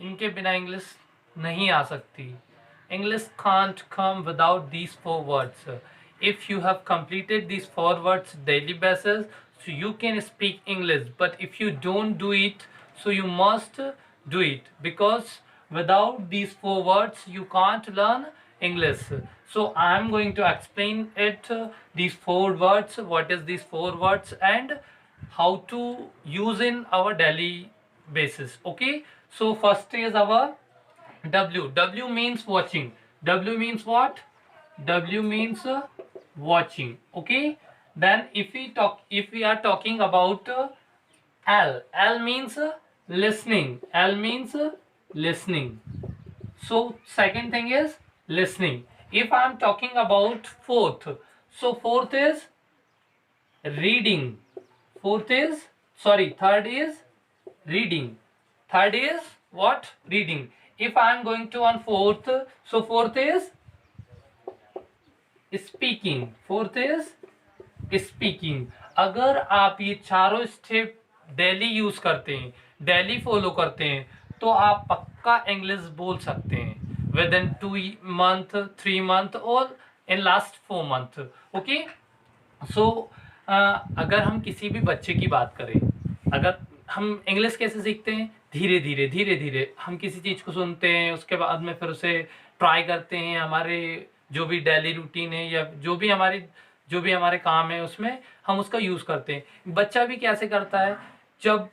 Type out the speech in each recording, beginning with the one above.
इनके बिना इंग्लिश नहीं आ सकती. English can't come without these four words. If you have completed these four words daily basis, so you can speak English. But if you don't do it, so you must do it, because without these four words you can't learn English. So I am going to explain it, these four words, what is these four words and how to use in our daily basis. Okay, so first is our W. W means watching. W means what? W means watching. Okay. Then if we are talking about L. L means listening. L means listening. So second thing is listening. If I am talking about fourth, so fourth is reading. Fourth is, sorry, third is reading. Third is what? Reading. If I am going to on fourth, so fourth is speaking. Fourth is speaking. अगर आप ये चारों step daily use करते हैं, daily follow करते हैं, तो आप पक्का इंग्लिश बोल सकते हैं विद इन 2 month, 3 month और इन लास्ट 4 month. ओके. सो अगर हम किसी भी बच्चे की बात करें, अगर हम इंग्लिश कैसे सीखते हैं, धीरे धीरे धीरे धीरे हम किसी चीज़ को सुनते हैं, उसके बाद में फिर उसे ट्राई करते हैं. हमारे जो भी डेली रूटीन है या जो भी हमारे काम है उसमें हम उसका यूज़ करते हैं. बच्चा भी कैसे करता है, जब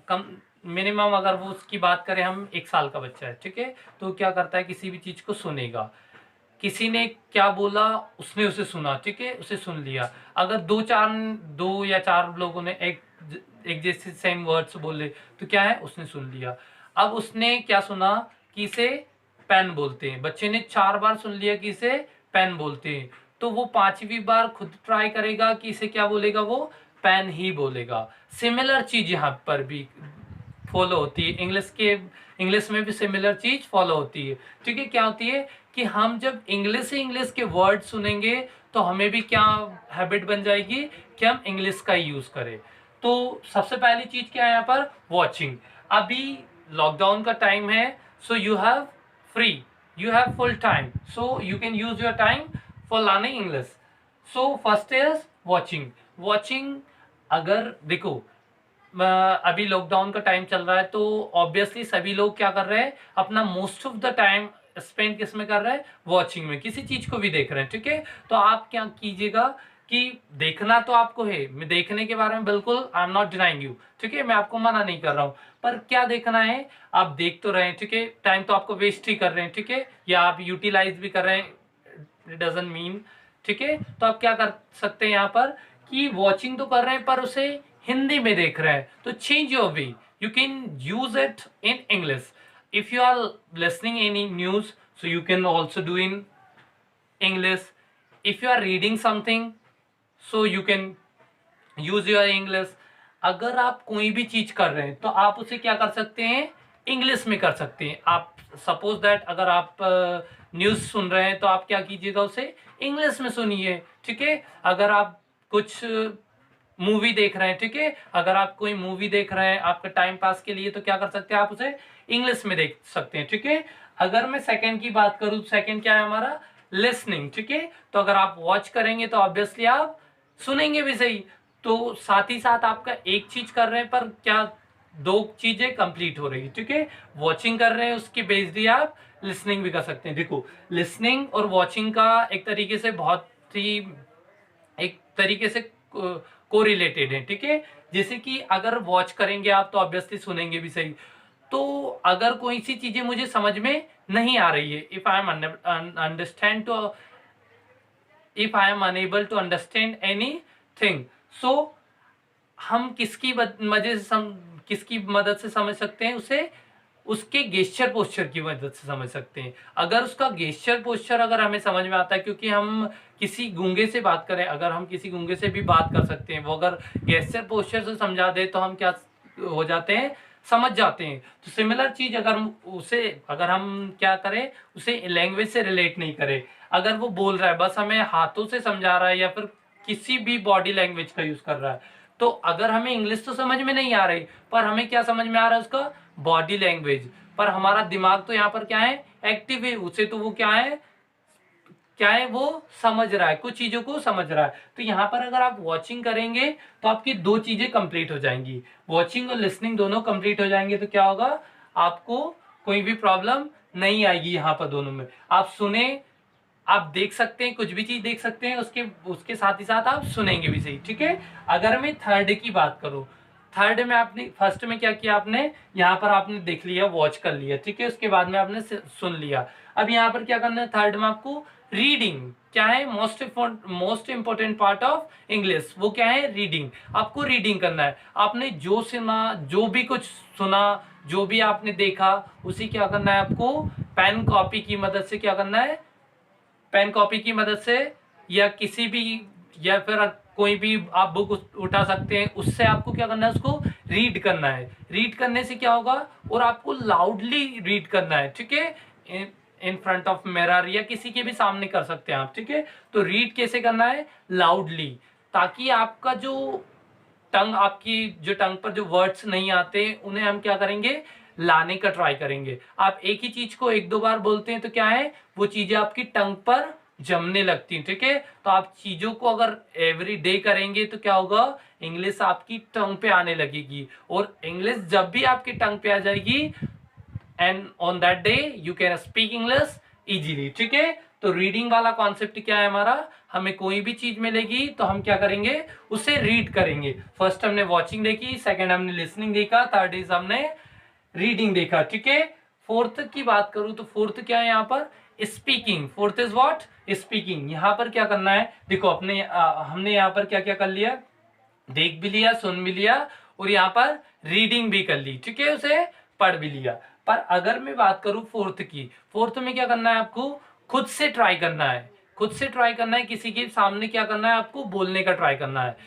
कम मिनिमम अगर वो उसकी बात करें, हम 1 साल का बच्चा है, ठीक है, तो क्या करता है, किसी भी चीज़ को सुनेगा. किसी ने क्या बोला, उसने उसे सुना, ठीक है, उसे सुन लिया. अगर दो या चार लोगों ने एक जैसे सेम वर्ड्स बोले, तो क्या है, उसने सुन लिया. अब उसने क्या सुना कि इसे पेन बोलते हैं. बच्चे ने 4 बार सुन लिया कि इसे पेन बोलते हैं, तो वो 5वीं बार खुद ट्राई करेगा कि इसे क्या बोलेगा, वो पेन ही बोलेगा. सिमिलर चीज यहाँ पर भी फॉलो होती है. इंग्लिश में भी सिमिलर चीज फॉलो होती है. ठीक है, क्या होती है कि हम जब इंग्लिश से इंग्लिश के वर्ड सुनेंगे, तो हमें भी क्या हैबिट बन जाएगी कि हम इंग्लिश का यूज करें. तो सबसे पहली चीज क्या है यहाँ पर, वॉचिंग. अभी लॉकडाउन का टाइम है, so you have free, you have full time, so you can use your time for learning English. So first is watching. अगर देखो अभी लॉकडाउन का टाइम चल रहा है, तो ऑब्वियसली सभी लोग क्या कर रहे हैं, अपना most of the time spend किस में कर रहे हैं, वॉचिंग में, किसी चीज को भी देख रहे हैं. ठीक है, तो आप क्या कीजिएगा कि देखना तो आपको है, मैं देखने के बारे में बिल्कुल I am not denying you, ठीक है, मैं आपको मना नहीं कर रहा हूँ, पर क्या देखना है, आप देख तो रहे हैं, ठीक है, टाइम तो आपको वेस्ट ही कर रहे हैं, ठीक है, या आप यूटिलाइज भी कर रहे हैं, इट डजंट मीन. ठीक है, तो आप क्या कर सकते हैं यहाँ पर कि वॉचिंग तो कर रहे हैं पर उसे हिंदी में देख रहे हैं, तो change your way, you can use it in English. If you are listening any news, so you can also do in English. If you are reading something, so you can use your English. अगर आप कोई भी चीज कर रहे हैं, तो आप उसे क्या कर सकते हैं, इंग्लिश में कर सकते हैं. आप सपोज दैट अगर आप न्यूज सुन रहे हैं, तो आप क्या कीजिएगा, उसे इंग्लिश में सुनिए. ठीक है, अगर आप कुछ मूवी देख रहे हैं, ठीक है, अगर आप कोई मूवी देख रहे हैं आपका टाइम पास के लिए, तो क्या कर सकते हैं, आप उसे इंग्लिश में देख सकते हैं. ठीक है, अगर मैं सेकंड की बात करूं, सेकंड क्या है हमारा, लिसनिंग. ठीक है, तो अगर आप वॉच करेंगे तो ऑब्वियसली आप सुनेंगे भी सही, तो साथ ही साथ आपका एक चीज कर रहे हैं पर क्या 2 चीजें कंप्लीट हो रही है. ठीक है, वॉचिंग कर रहे हैं, उसकी बेस्ड आप लिसनिंग भी कर सकते हैं. देखो, लिसनिंग और वॉचिंग का एक तरीके से कोरिलेटेड है. ठीक है, जैसे कि अगर वॉच करेंगे आप, तो ऑब्वियसली सुनेंगे भी सही. तो अगर कोई सी चीजें मुझे समझ में नहीं आ रही है, if I am unable to understand anything, so हम किसकी मदद से समझ सकते हैं उसे, उसके गेस्चर पोस्चर की मदद से समझ सकते हैं. अगर उसका गेस्चर पोस्चर अगर हमें समझ में आता है, क्योंकि हम किसी गूंगे से बात करें, अगर हम किसी गूंगे से भी बात कर सकते हैं, वो अगर गेस्चर पोस्चर से समझा दे, तो हम क्या हो जाते हैं, समझ जाते हैं. तो सिमिलर चीज अगर हम क्या करें, उसे लैंग्वेज से रिलेट नहीं करें, अगर वो बोल रहा है, बस हमें हाथों से समझा रहा है या फिर किसी भी बॉडी लैंग्वेज का यूज कर रहा है, तो अगर हमें इंग्लिश तो समझ में नहीं आ रही, पर हमें क्या समझ में आ रहा है, उसका बॉडी लैंग्वेज, पर हमारा दिमाग तो यहाँ पर क्या है, एक्टिव है, उसे तो वो क्या है वो समझ रहा है, कुछ चीजों को समझ रहा है। तो यहाँ पर अगर आप वॉचिंग करेंगे तो आपकी दो चीजें कंप्लीट हो जाएंगी, वॉचिंग और लिसनिंग दोनों कंप्लीट हो जाएंगे। तो क्या होगा, आपको कोई भी प्रॉब्लम नहीं आएगी यहाँ पर दोनों में। आप सुने, आप देख सकते हैं, कुछ भी चीज देख सकते हैं, उसके उसके साथ ही साथ आप सुनेंगे भी सही, ठीक है। अगर मैं थर्ड की बात करूं, थर्ड में आपने फर्स्ट में क्या किया, आपने यहाँ पर आपने देख लिया, वॉच कर लिया, ठीक है, उसके बाद में आपने सुन लिया। अब यहाँ पर क्या करना है, थर्ड में आपको रीडिंग, क्या है most important part of English, वो क्या है, रीडिंग। आपको रीडिंग करना है, आपने जो सुना, जो भी कुछ सुना, जो भी आपने देखा, उसी क्या करना है आपको, पेन कॉपी की मदद से क्या करना है, पेन कॉपी की मदद से या किसी भी, या फिर कोई भी आप बुक उठा सकते हैं, उससे आपको क्या करना है, उसको रीड करना है। रीड करने से क्या होगा, और आपको लाउडली रीड करना है, ठीक है, इन फ्रंट ऑफ मिरर या किसी के भी सामने कर सकते हैं आप, ठीक है। तो रीड कैसे करना है, लाउडली, ताकि आपका जो टंग, आपकी जो टंग पर जो वर्ड्स नहीं आते उन्हें हम क्या करेंगे, लाने का ट्राई करेंगे। आप एक ही चीज को एक दो बार बोलते हैं तो क्या है, वो चीजें आपकी टंग पर जमने लगती हैं, ठीक है। तो आप चीजों को अगर एवरी डे करेंगे तो क्या होगा, इंग्लिश आपकी टंग पे आने लगेगी। और इंग्लिश जब भी आपकी टंग पे आ जाएगी, and on that day you can speak English easily, ठीक है। तो रीडिंग वाला कॉन्सेप्ट क्या है हमारा, हमें कोई भी चीज मिलेगी तो हम क्या करेंगे, उसे रीड करेंगे। फर्स्ट हमने वॉचिंग देखी, सेकंड हमने लिसनिंग देखा, थर्ड इज हमने रीडिंग देखा, ठीक है। फोर्थ की बात करूं तो फोर्थ क्या है यहाँ पर, speaking. Fourth is what, speaking. यहाँ पर क्या करना है, देखो अपने हमने यहाँ पर क्या क्या कर लिया, देख भी लिया, सुन भी लिया, और यहाँ पर रीडिंग भी कर ली, ठीक है, उसे पढ़ भी लिया। पर अगर मैं बात करूं फोर्थ की, फोर्थ में क्या करना है, आपको खुद से ट्राई करना है, खुद से ट्राई करना है, किसी के सामने क्या करना है, आपको बोलने का ट्राई करना है।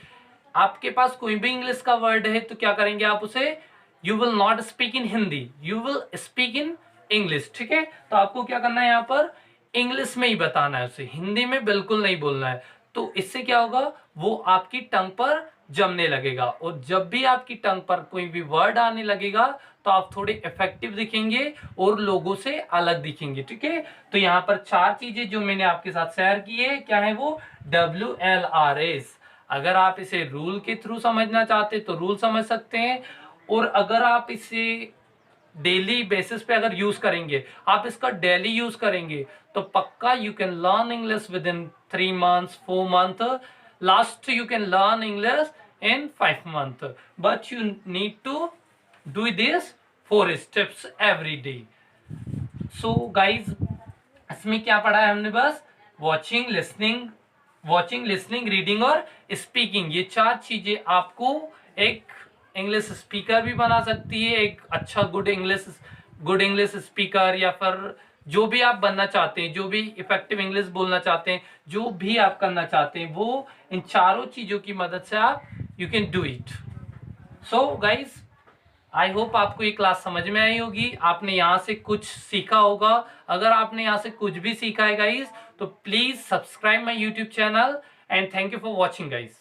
आपके पास कोई भी इंग्लिश का वर्ड है तो क्या करेंगे आप उसे, you will not speak in Hindi, you will speak in English, ठीक है। तो आपको क्या करना है, यहाँ पर इंग्लिश में ही बताना है उसे, हिंदी में बिल्कुल नहीं बोलना है। तो इससे क्या होगा, वो आपकी टंग पर जमने लगेगा, और जब भी आपकी टंग पर कोई भी वर्ड आने लगेगा तो आप थोड़े इफेक्टिव दिखेंगे और लोगों से अलग दिखेंगे, ठीक है। तो यहाँ पर चार चीजें जो मैंने आपके साथ शेयर की है, क्या है वो, WLRS। अगर आप इसे रूल के थ्रू समझना चाहते तो रूल समझ सकते हैं, और अगर आप इसे डेली बेसिस पे अगर यूज करेंगे, आप इसका डेली यूज करेंगे, तो पक्का you can learn English within 3 months 4 month, last you can learn English in 5 month, but you need to do this 4 steps every day. So guys, इसमें क्या पढ़ा है हमने, बस वॉचिंग, लिसनिंग, रीडिंग और स्पीकिंग, ये चार चीजें आपको एक इंग्लिश स्पीकर भी बना सकती है, एक अच्छा गुड इंग्लिश स्पीकर, या फिर जो भी आप बनना चाहते हैं, जो भी इफेक्टिव इंग्लिश बोलना चाहते हैं, जो भी आप करना चाहते हैं, वो इन चारों चीजों की मदद से आप you can do it. So guys, I hope आपको ये क्लास समझ में आई होगी, आपने यहाँ से कुछ सीखा होगा। अगर आपने यहाँ से कुछ भी सीखा है गाइज, तो please subscribe my YouTube channel, and thank you for watching guys.